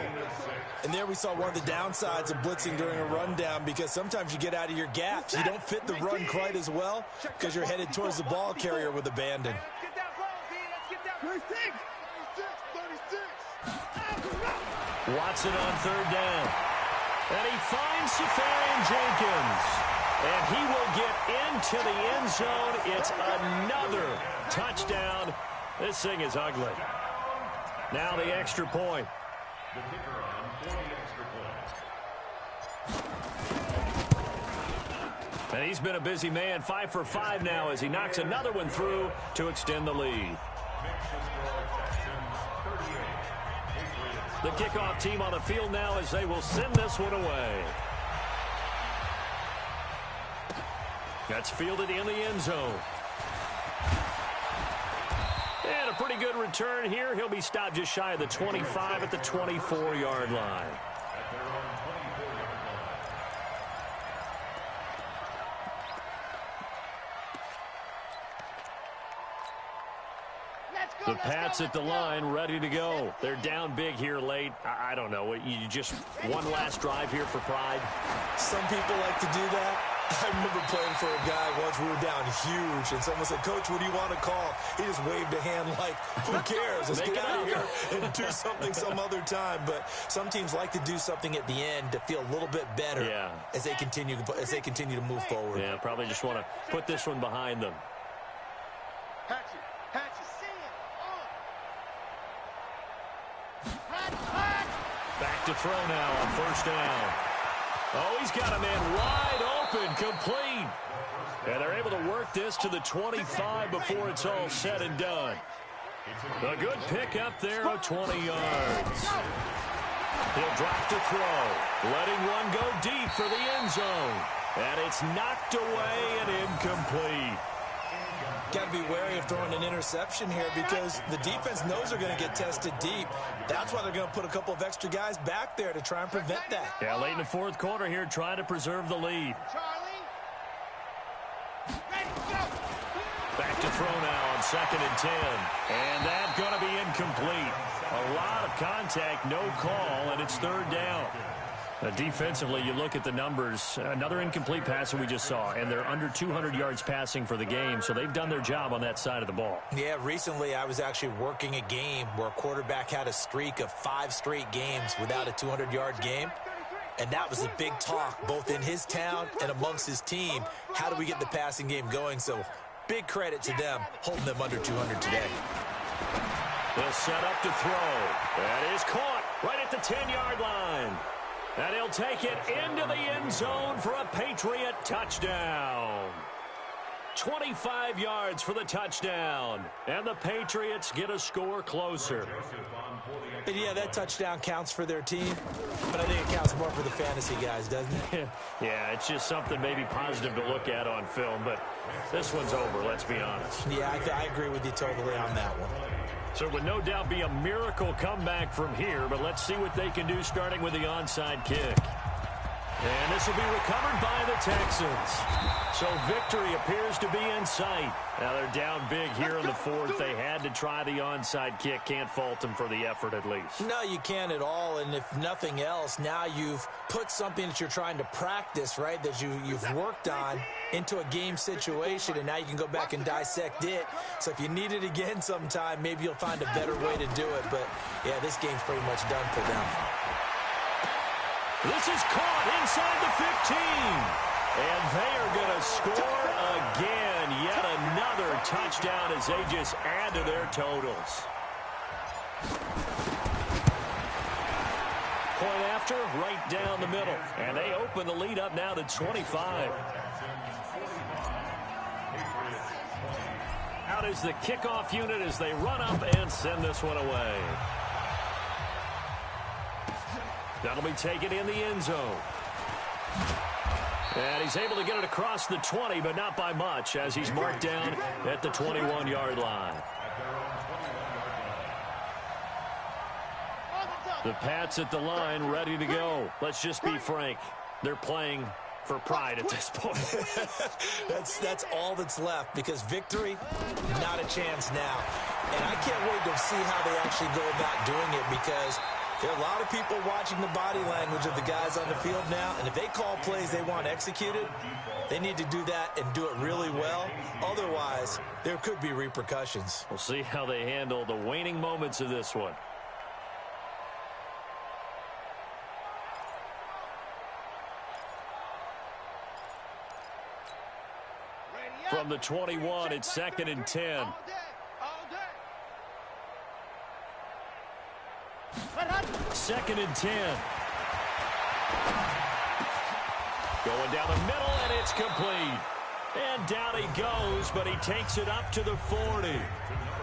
And there we saw one of the downsides of blitzing during a rundown, because sometimes you get out of your gaps. You don't fit the run quite as well because you're headed towards the ball carrier with abandon. Get that ball, D. Let's get that. 36. Watson on third down. And he finds Safarian Jenkins. And he will get into the end zone. It's another touchdown. This thing is ugly. Now the extra point. The kicker on for the extra point. And he's been a busy man, 5 for 5 now as he knocks another one through to extend the lead. The kickoff team on the field now as they will send this one away. That's fielded in the end zone. And a pretty good return here. He'll be stopped just shy of the 25 at the 24-yard line. The Pats at the line, ready to go. They're down big here late. I don't know. You just one last drive here for pride? Some people like to do that. I remember playing for a guy once. We were down huge, and someone said, "Coach, what do you want to call?" He just waved a hand like, who cares? Let's get out of here and do something some other time. But some teams like to do something at the end to feel a little bit better as they continue to move forward. Yeah, probably just want to put this one behind them. Back to throw now on first down. Oh, he's got a man wide open, complete. And they're able to work this to the 25 before it's all said and done. A good pick up there of 20 yards. He'll drop to throw, letting one go deep for the end zone. And it's knocked away and incomplete. Got to be wary of throwing an interception here because the defense knows they're going to get tested deep. That's why they're going to put a couple of extra guys back there to try and prevent that. Yeah, late in the fourth quarter here, trying to preserve the lead. Back to throw now on 2nd and 10. And that's going to be incomplete. A lot of contact, no call, and it's third down. Defensively, you look at the numbers. Another incomplete pass that we just saw, and they're under 200 yards passing for the game, so they've done their job on that side of the ball. Yeah, recently I was actually working a game where a quarterback had a streak of 5 straight games without a 200-yard game, and that was a big talk, both in his town and amongst his team. How do we get the passing game going? So big credit to them holding them under 200 today. They'll set up to throw. That is caught right at the 10-yard line. And he'll take it into the end zone for a Patriot touchdown. 25 yards for the touchdown. And the Patriots get a score closer. And yeah, that touchdown counts for their team, but I think it counts more for the fantasy guys, doesn't it? Yeah, it's just something maybe positive to look at on film, but this one's over, let's be honest. Yeah, I agree with you totally on that one. So it would no doubt be a miracle comeback from here, but let's see what they can do starting with the onside kick. And this will be recovered by the Texans. So victory appears to be in sight. Now they're down big here in the fourth. They had to try the onside kick. Can't fault them for the effort at least. No, you can't at all. And if nothing else, now you've put something that you're trying to practice, right, that you've worked on into a game situation, and now you can go back and dissect it. So if you need it again sometime, maybe you'll find a better way to do it. But, yeah, this game's pretty much done for them. This is caught inside the 15. And they are going to score again. Yet another touchdown as they just add to their totals. Point after, right down the middle. And they open the lead up now to 25. Out is the kickoff unit as they run up and send this one away. That'll be taken in the end zone. And he's able to get it across the 20, but not by much, as he's marked down at the 21-yard line. The Pats at the line, ready to go. Let's just be frank. They're playing for pride at this point. That's all that's left, because victory, not a chance now. And I can't wait to see how they actually go about doing it, because there are a lot of people watching the body language of the guys on the field now, and if they call plays they want executed, they need to do that and do it really well. Otherwise, there could be repercussions. We'll see how they handle the waning moments of this one. From the 21, it's 2nd and 10. All day. 2nd and 10. Going down the middle, and it's complete. And down he goes, but he takes it up to the 40.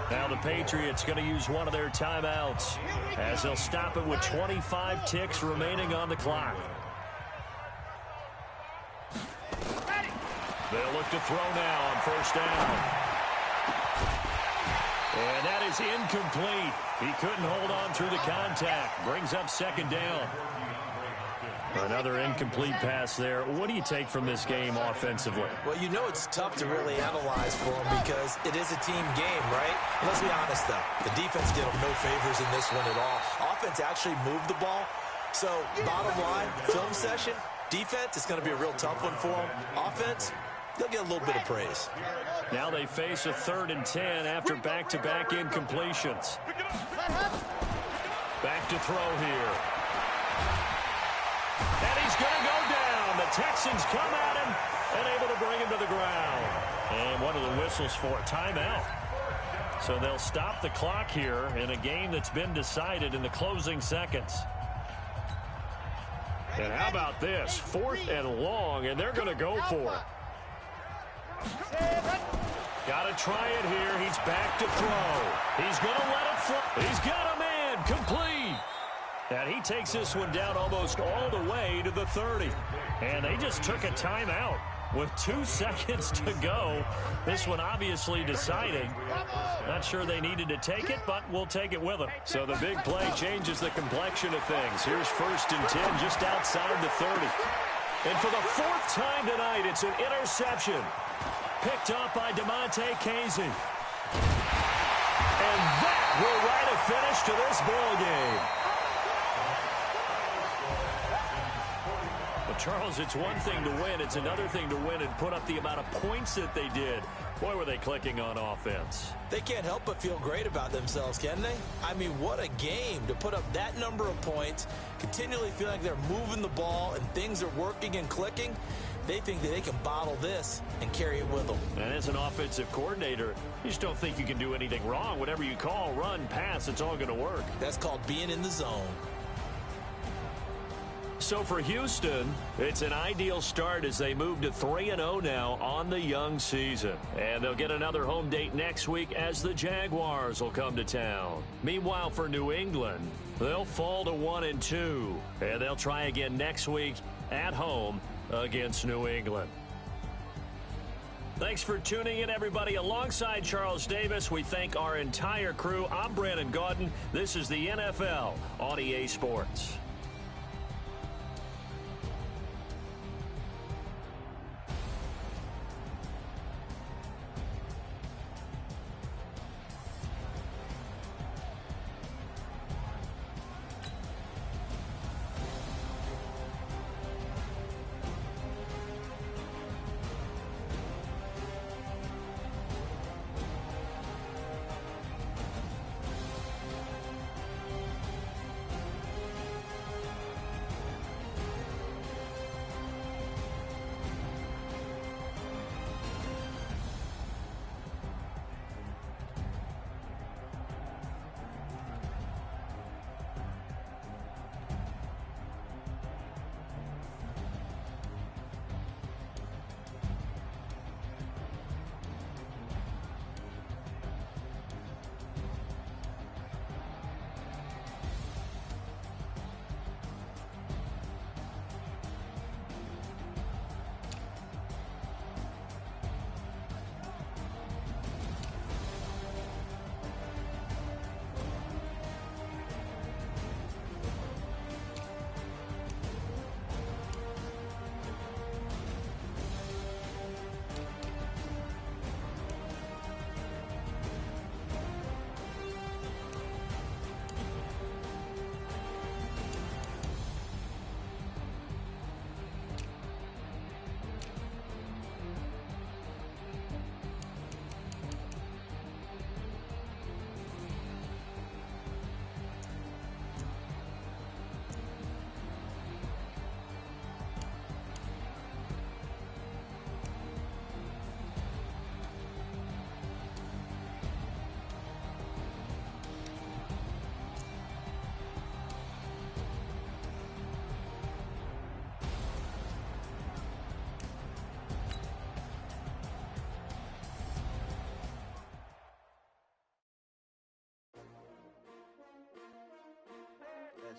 Now the Patriots going to use one of their timeouts as they'll stop it with 25 ticks remaining on the clock. They'll look to throw now on 1st down. And that is incomplete. He couldn't hold on through the contact. Brings up 2nd down. Another incomplete pass there. What do you take from this game offensively? Well, you know it's tough to really analyze for them because it is a team game, right? Let's be honest, though. The defense did them no favors in this one at all. Offense actually moved the ball. So, bottom line, film session, defense is going to be a real tough one for them. Offense, they'll get a little bit of praise. Now they face a 3rd and 10 after back-to-back incompletions. Back to throw here. And he's going to go down. The Texans come at him and able to bring him to the ground. And what are the whistles for? Timeout. So they'll stop the clock here in a game that's been decided in the closing seconds. And how about this? 4th and long, and they're going to go for it. Got to try it here. He's back to throw. He's going to let it fly. He's got a man. Complete. And he takes this one down almost all the way to the 30. And they just took a timeout with 2 seconds to go. This one obviously decided. Not sure they needed to take it, but we'll take it with them. So the big play changes the complexion of things. Here's 1st and 10 just outside the 30. And for the 4th time tonight, it's an interception. Picked up by DeMonte Casey. And that will write a finish to this ball game. But Charles, it's one thing to win. It's another thing to win and put up the amount of points that they did. Boy, were they clicking on offense. They can't help but feel great about themselves, can they? I mean, what a game to put up that number of points, continually feel like they're moving the ball and things are working and clicking. They think that they can bottle this and carry it with them. And as an offensive coordinator, you just don't think you can do anything wrong. Whatever you call, run, pass, it's all going to work. That's called being in the zone. So for Houston, it's an ideal start as they move to 3-0 now on the young season. And they'll get another home date next week as the Jaguars will come to town. Meanwhile, for New England, they'll fall to 1-2. And they'll try again next week at home against New England. Thanks for tuning in, everybody. Alongside Charles Davis, we thank our entire crew. I'm Brandon Gaudin. This is the NFL on EA Sports.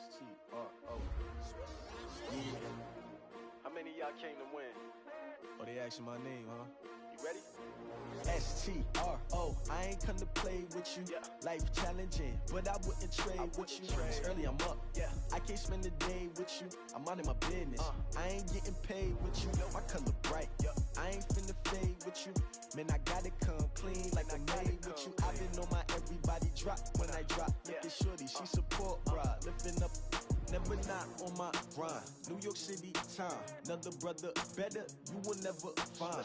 S-T-R-O. Yeah. How many of y'all came to win? Oh, they asking my name, huh? You ready? S-T-R-O. I ain't come to play with you. Yeah. Life challenging, but I wouldn't trade with you. It's early, I'm up. Yeah. I can't spend the day with you. I'm minding my business. I ain't getting paid with you. My color bright. I ain't finna fade with you. Man, I gotta come clean like I'm made with you. I've been on my everybody drop when I drop. Look at shorty, she support, bruh. Lifting up, never not on my grind. New York City time. Another brother better, you will never find.